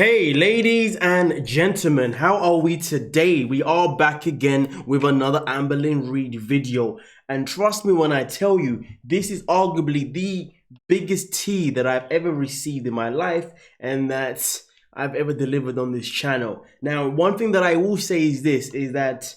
Hey, ladies and gentlemen, how are we today? We are back again with another Amberlynn Reid video. And trust me when I tell you, this is arguably the biggest tea that I've ever received in my life and that I've ever delivered on this channel. Now, one thing that I will say is this, is that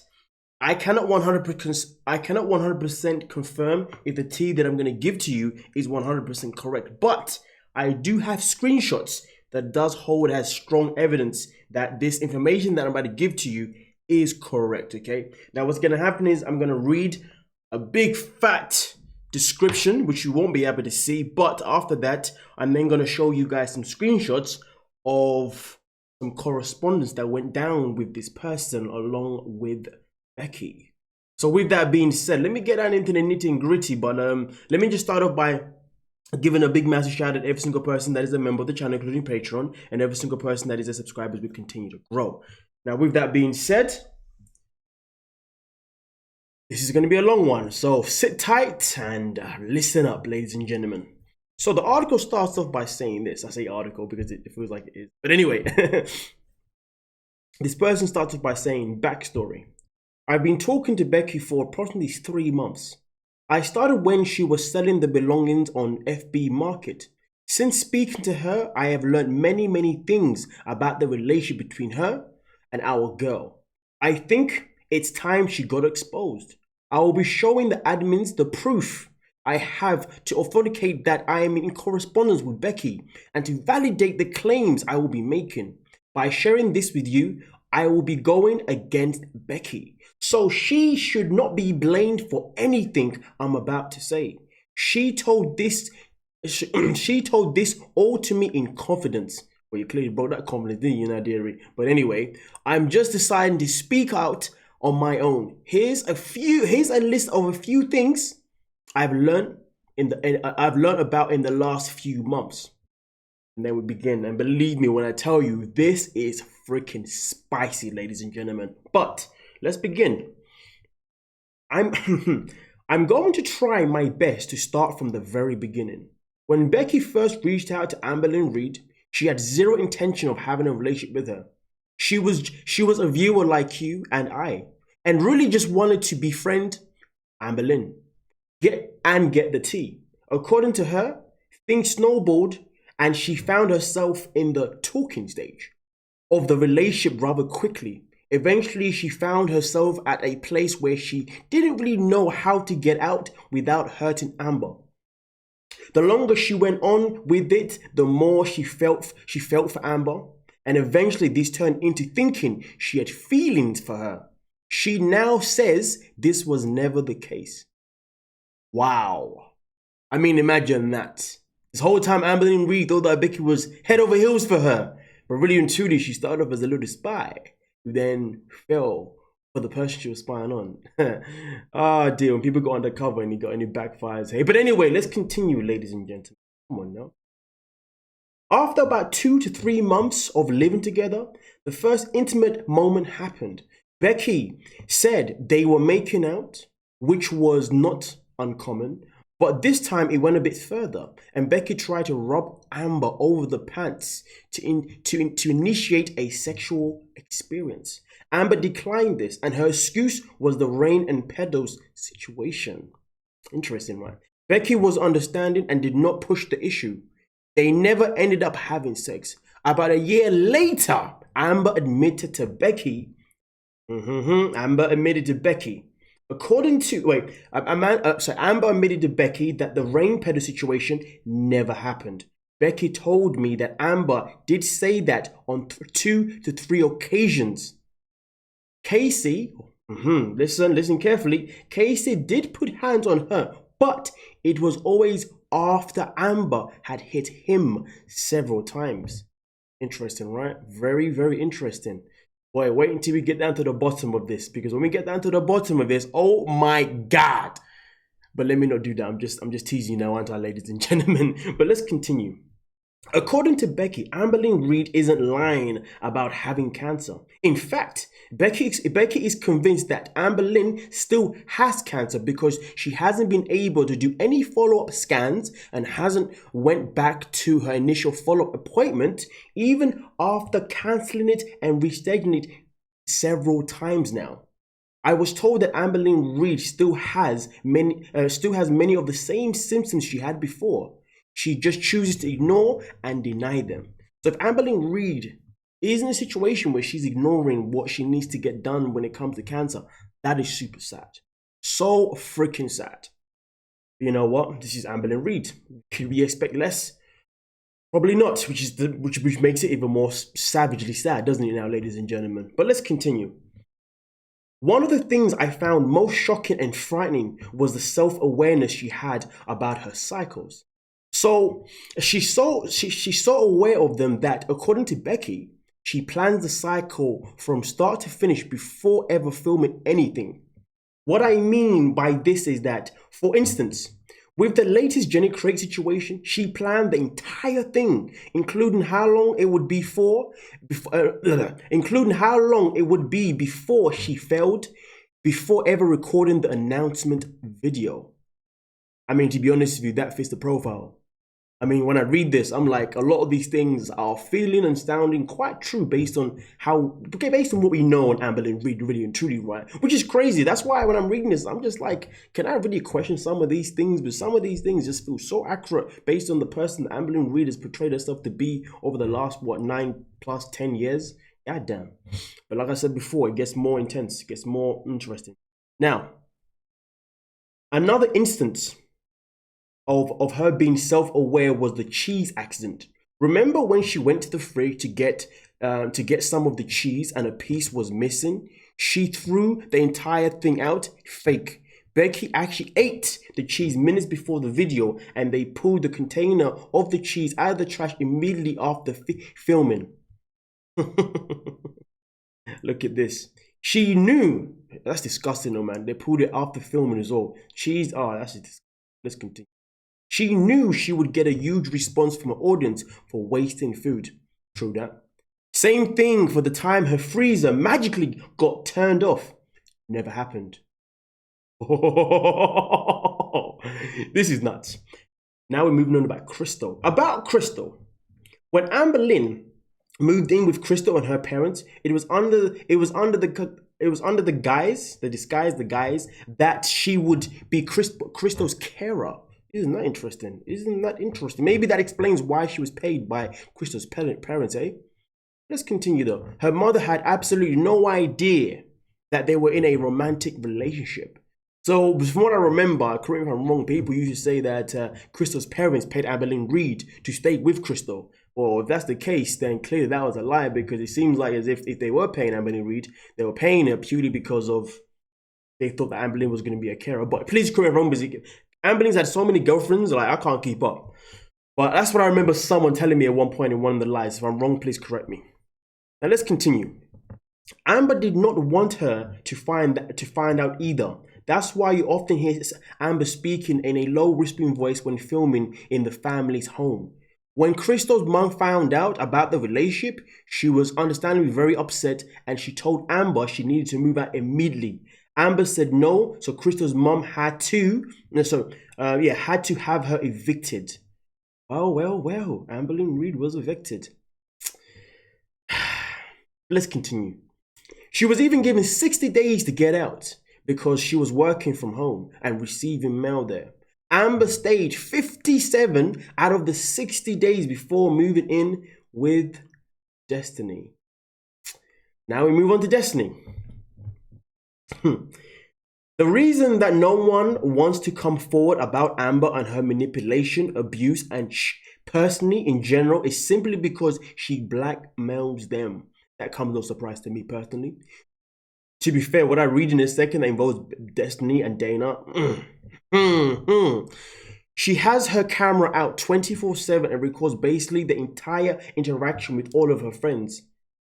I cannot 100% confirm if the tea that I'm going to give to you is 100% correct, but I do have screenshots that does hold as strong evidence that this information that I'm about to give to you is correct, okay? Now what's going to happen is I'm going to read a big fat description, which you won't be able to see, but after that, I'm then going to show you guys some screenshots of some correspondence that went down with this person along with Becky. So with that being said, let me get down into the nitty and gritty, but let me just start off by giving a big massive shout out to every single person that is a member of the channel, including Patreon, and every single person that is a subscriber as we continue to grow. Now, with that being said, this is going to be a long one, so sit tight and listen up, ladies and gentlemen. So the article starts off by saying this. I say article because it feels like it is. But anyway, this person starts off by saying, backstory. I've been talking to Becky for approximately 3 months. I started when she was selling the belongings on FB Market. Since speaking to her, I have learned many things about the relationship between her and our girl. I think it's time she got exposed. I will be showing the admins the proof I have to authenticate that I am in correspondence with Becky and to validate the claims I will be making. By sharing this with you, I will be going against Becky. So she should not be blamed for anything I'm about to say. She told this all to me in confidence. Well, you clearly broke that confidence, didn't you, dearie? But anyway, I'm just deciding to speak out on my own. Here's a list of a few things I've learned about in the last few months. And then we begin. And believe me when I tell you, this is freaking spicy, ladies and gentlemen. But let's begin. I'm going to try my best to start from the very beginning. When Becky first reached out to Amberlynn Reid, she had zero intention of having a relationship with her. She was a viewer like you and I, and really just wanted to befriend Amberlynn. Get the tea. According to her, things snowballed and she found herself in the talking stage of the relationship rather quickly. Eventually, she found herself at a place where she didn't really know how to get out without hurting Amber. The longer she went on with it, the more she felt for Amber, and eventually this turned into thinking she had feelings for her. She now says this was never the case. Wow. I mean, imagine that. This whole time, Amberlynn Reid thought that Becky was head over heels for her. But really and truly, she started off as a little spy, who then fell for the person she was spying on. Ah, dear, when people go undercover and you got any backfires. Hey, but anyway, let's continue, ladies and gentlemen. Come on now. After about 2 to 3 months of living together, the first intimate moment happened. Becky said they were making out, which was not uncommon. But this time it went a bit further, and Becky tried to rub Amber over the pants to initiate a sexual experience. Amber declined this, and her excuse was the rain and pedals situation. Interesting, right? Becky was understanding and did not push the issue. They never ended up having sex. About a year later, Amber admitted to Becky. Amber admitted to Becky. Amber admitted to Becky that the rain pedal situation never happened. Becky told me that Amber did say that on 2 to 3 occasions. Casey, listen carefully. Casey did put hands on her, but it was always after Amber had hit him several times. Interesting, right? Very interesting. Boy, wait until we get down to the bottom of this, because when we get down to the bottom of this, oh my God. But let me not do that. I'm just teasing you now, aren't I, ladies and gentlemen? But let's continue. According to Becky, Amberlynn Reid isn't lying about having cancer. In fact, Becky is convinced that Amberlynn still has cancer because she hasn't been able to do any follow-up scans and hasn't went back to her initial follow-up appointment even after cancelling it and rescheduling it several times now. I was told that Amberlynn Reid still has many of the same symptoms she had before. She just chooses to ignore and deny them. So if Amberlynn Reid is in a situation where she's ignoring what she needs to get done when it comes to cancer, that is super sad. So freaking sad. You know what? This is Amberlynn Reid. Could we expect less? Probably not, which makes it even more savagely sad, doesn't it now, ladies and gentlemen? But let's continue. One of the things I found most shocking and frightening was the self-awareness she had about her cycles. So she's so aware of them that, according to Becky, she plans the cycle from start to finish before ever filming anything. What I mean by this is that, for instance, with the latest Jenny Craig situation, she planned the entire thing, including how long it would be before she failed, before ever recording the announcement video. I mean, to be honest with you, that fits the profile. I mean, when I read this, I'm like, a lot of these things are feeling and sounding quite true based on what we know on Amberlynn Reid, really and truly, right? Which is crazy. That's why when I'm reading this, I'm just like, can I really question some of these things? But some of these things just feel so accurate based on the person that Amberlynn Reid has portrayed herself to be over the last, 9+10 years? God damn. But like I said before, it gets more intense, it gets more interesting. Now, another instance of her being self-aware was the cheese accident. Remember when she went to the fridge to get some of the cheese and a piece was missing? She threw the entire thing out. Fake. Becky actually ate the cheese minutes before the video, and they pulled the container of the cheese out of the trash immediately after filming. Look at this. She knew. That's disgusting, though, man. They pulled it after filming as well. Cheese. Oh, that's just. Let's continue. She knew she would get a huge response from her audience for wasting food. True that. Same thing for the time her freezer magically got turned off. Never happened. This is nuts. Now we're moving on about Crystal. About Crystal. When Amberlynn moved in with Crystal and her parents, it was under the guise that she would be Crystal's carer. Isn't that interesting? Maybe that explains why she was paid by Crystal's parents, eh? Let's continue though. Her mother had absolutely no idea that they were in a romantic relationship. So from what I remember, correct me if I'm wrong, people used to say that Crystal's parents paid Amberlynn Reid to stay with Crystal. Well, if that's the case, then clearly that was a lie, because it seems like as if they were paying Amberlynn Reid, they were paying her purely because of they thought that Amberlynn was going to be a carer. But please correct me if I'm wrong, Amberlynn's had so many girlfriends, like I can't keep up. But that's what I remember someone telling me at one point in one of the lives. If I'm wrong, please correct me. Now let's continue. Amber did not want her to find out either. That's why you often hear Amber speaking in a low whispering voice when filming in the family's home. When Crystal's mom found out about the relationship, she was understandably very upset, and she told Amber she needed to move out immediately. Amber said no, so Crystal's mom had to have her evicted. Well, Amberlynn Reid was evicted. Let's continue. She was even given 60 days to get out because she was working from home and receiving mail there. Amber stayed 57 out of the 60 days before moving in with Destiny. Now we move on to Destiny. The reason that no one wants to come forward about Amber and her manipulation, abuse, and personally in general is simply because she blackmails them. That comes no surprise to me personally. To be fair, what I read in a second that involves Destiny and Dana. She has her camera out 24/7 and records basically the entire interaction with all of her friends.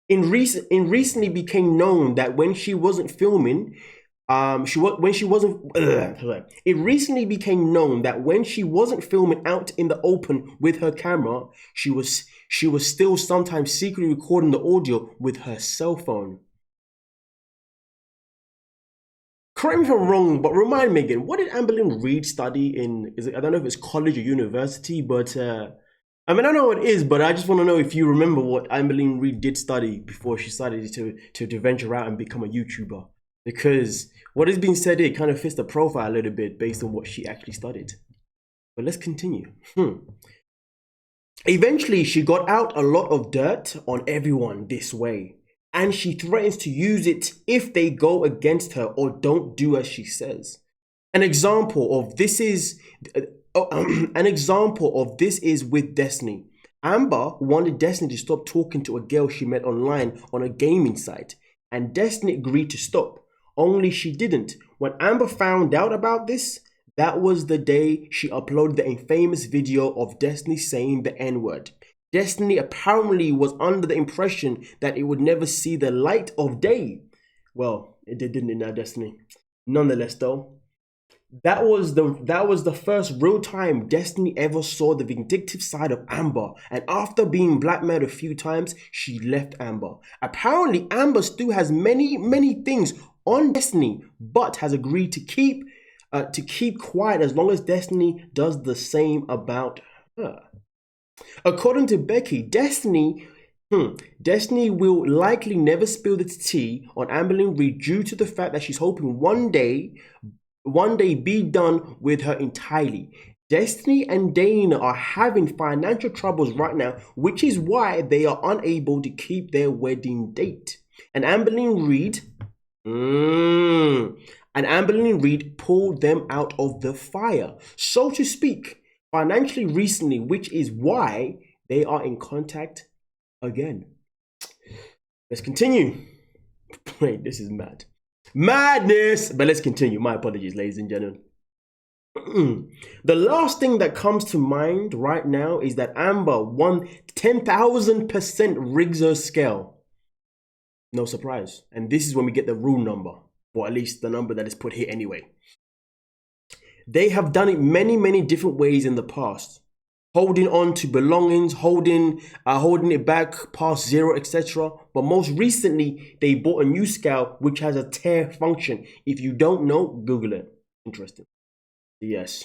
It recently became known that when she wasn't filming, She was when she wasn't. It recently became known that when she wasn't filming out in the open with her camera, she was still sometimes secretly recording the audio with her cell phone. Correct me if I'm wrong, but remind me again. What did Amberlynn Reid study in? Is it? I don't know if it's college or university, but I mean I know what it is, but I just want to know if you remember what Amberlynn Reid did study before she started to venture out and become a YouTuber. Because what is being said here kind of fits the profile a little bit based on what she actually studied. But let's continue. Eventually, she got out a lot of dirt on everyone this way, and she threatens to use it if they go against her or don't do as she says. An example of this is with Destiny. Amber wanted Destiny to stop talking to a girl she met online on a gaming site, and Destiny agreed to stop. Only she didn't. When Amber found out about this, that was the day she uploaded the infamous video of Destiny saying the N-word. Destiny apparently was under the impression that it would never see the light of day. Well, it didn't in that Destiny. Nonetheless, though, that was the first real time Destiny ever saw the vindictive side of Amber, and after being blackmailed a few times, she left Amber. Apparently, Amber still has many things on Destiny, but has agreed to keep quiet as long as Destiny does the same about her. According to Becky, Destiny will likely never spill the tea on Amberlynn Reid due to the fact that she's hoping one day be done with her entirely. Destiny and Dana are having financial troubles right now, which is why they are unable to keep their wedding date. And Amberlynn Reid pulled them out of the fire, so to speak, financially recently, which is why they are in contact again. Let's continue. Wait, this is mad. Madness! But let's continue. My apologies, ladies and gentlemen. The last thing that comes to mind right now is that Amber won 10,000% rigs her scale. No surprise. And this is when we get the rule number, or at least the number that is put here anyway. They have done it many different ways in the past. Holding on to belongings, holding it back past zero, etc. But most recently, they bought a new scale which has a tear function. If you don't know, Google it. Interesting. Yes.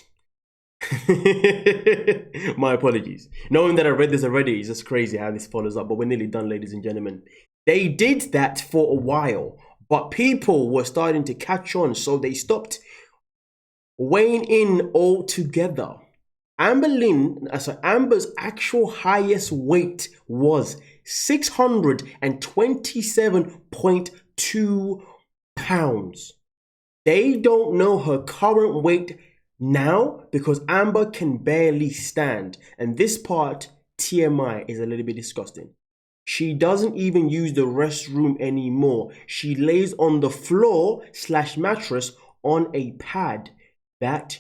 My apologies. Knowing that I read this already is just crazy how this follows up, but we're nearly done, ladies and gentlemen. They did that for a while, but people were starting to catch on, so they stopped weighing in altogether. Amber's actual highest weight was 627.2 pounds. They don't know her current weight now because Amber can barely stand. And this part, TMI, is a little bit disgusting. She doesn't even use the restroom anymore. She lays on the floor / mattress on a pad that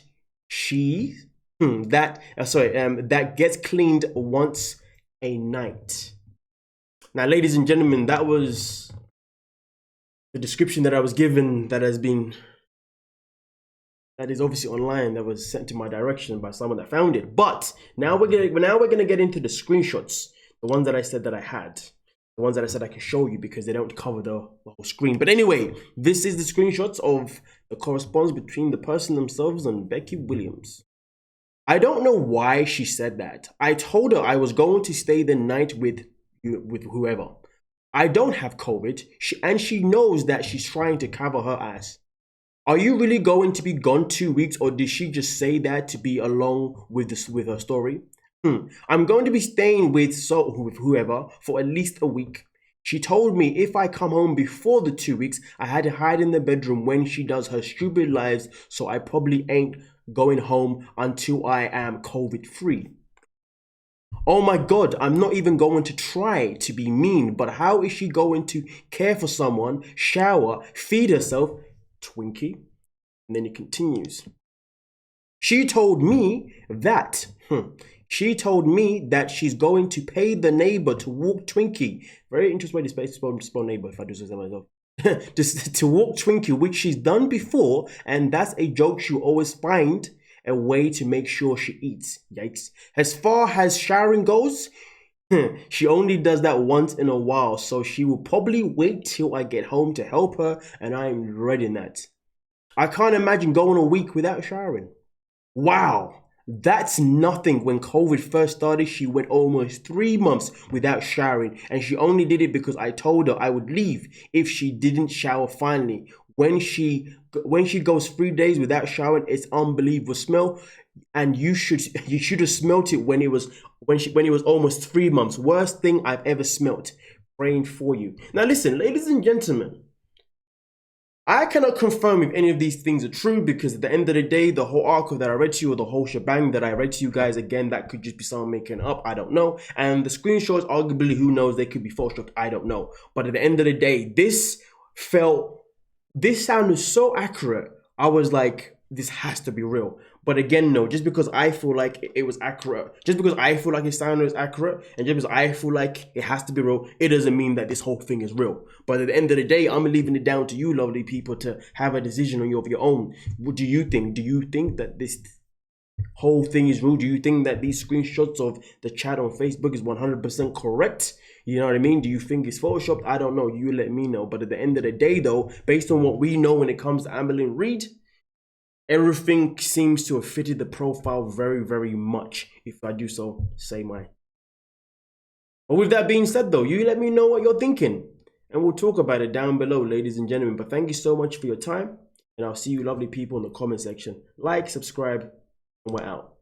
gets cleaned once a night. Now, ladies and gentlemen, that was the description that I was given that is obviously online, that was sent to my direction by someone that found it. But now we're gonna get into the screenshots, the ones that I said that I had, the ones that I said I can show you because they don't cover the whole screen. But anyway, this is the screenshots of the correspondence between the person themselves and Becky Williams. I don't know why she said that. I told her I was going to stay the night with whoever. I don't have COVID, and she knows that she's trying to cover her ass. Are you really going to be gone 2 weeks, or did she just say that to be along with her story? I'm going to be staying with whoever for at least a week. She told me if I come home before the 2 weeks, I had to hide in the bedroom when she does her stupid lives, so I probably ain't going home until I am COVID free. Oh my God, I'm not even going to try to be mean, but how is she going to care for someone, shower, feed herself, Twinkie? And then it continues. She told me that she's going to pay the neighbor to walk Twinkie. Very interesting way to spell neighbor, if I do say so myself. just to walk Twinkie, which she's done before, and that's a joke. She'll always find a way to make sure she eats. Yikes. As far as showering goes, she only does that once in a while, so she will probably wait till I get home to help her, and I am dreading that. I can't imagine going a week without showering. Wow. That's nothing. When COVID first started, she went almost 3 months without showering, and she only did it because I told her I would leave if she didn't shower finally. When she goes 3 days without showering, it's unbelievable smell, and you should have smelt it when it was almost 3 months. Worst thing I've ever smelt. Praying for you. Now listen, ladies and gentlemen. I cannot confirm if any of these things are true, because at the end of the day, the whole article that I read to you, or the whole shebang that I read to you guys, again, that could just be someone making up. I don't know. And the screenshots, arguably, who knows? They could be photoshopped. I don't know. But at the end of the day, this sounded so accurate. I was like, this has to be real. But again, no, just because I feel like it was accurate, just because I feel like it sounded accurate, and just because I feel like it has to be real, it doesn't mean that this whole thing is real. But at the end of the day, I'm leaving it down to you, lovely people, to have a decision of your own. What do you think? Do you think that this whole thing is real? Do you think that these screenshots of the chat on Facebook is 100% correct? You know what I mean? Do you think it's photoshopped? I don't know. You let me know. But at the end of the day, though, based on what we know when it comes to Amberlynn Reid, everything seems to have fitted the profile very, very much, if I do so say my. But with that being said, though, you let me know what you're thinking, and we'll talk about it down below, ladies and gentlemen. But thank you so much for your time, and I'll see you lovely people in the comment section. Like, subscribe, and we're out.